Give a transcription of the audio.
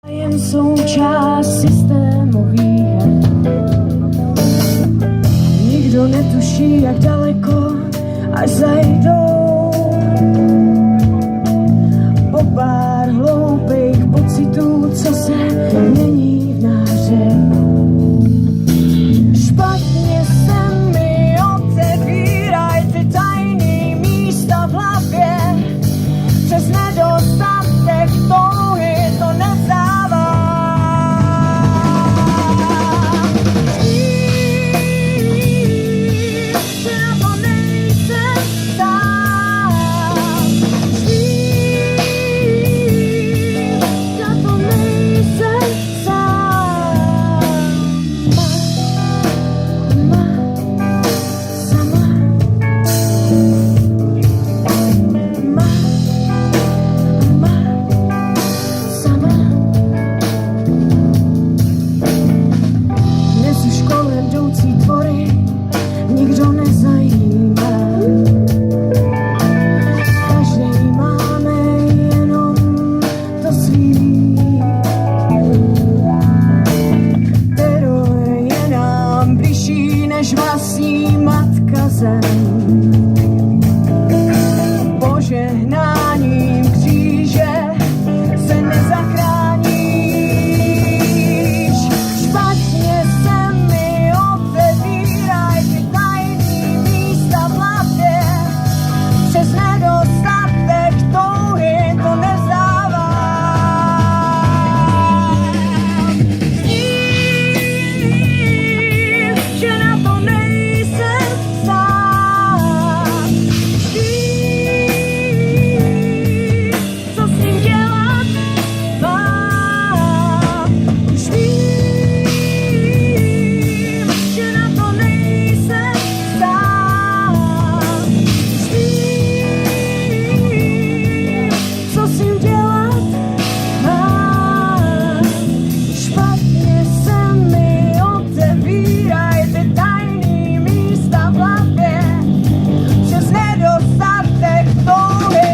Jen součást systémových her. Nikdo netuší, jak daleko, až zajdou. Po pár hloupých pocitů, co se mění v náře. Špatně se mi otevíraj ty tajný místa v hlavě. Přes nedostatek touhy to nevzdává. Víš, že na to nejsem sám. Víš, na to nejsem sám. Sama. Dnes už kolem jdoucí tvory nikdo nezajímá. Každý máme jenom to svý. Teror je nám bližší než vlastní matka zem. Požehnáním kříže se nezachráníš. Špatně se mi otevíraj ty tajný místa v hlavě. Přes nedostatek touhy to nevzdává. Víš, že na to nejsem sám. Víš, co s tím dělat mám. Už vím, že na to nejsem sám. Už vím, co s tím dělat mám. Špatně se mi otevíraj ty tajný místa v hlavě. Přes nedostatek touhy.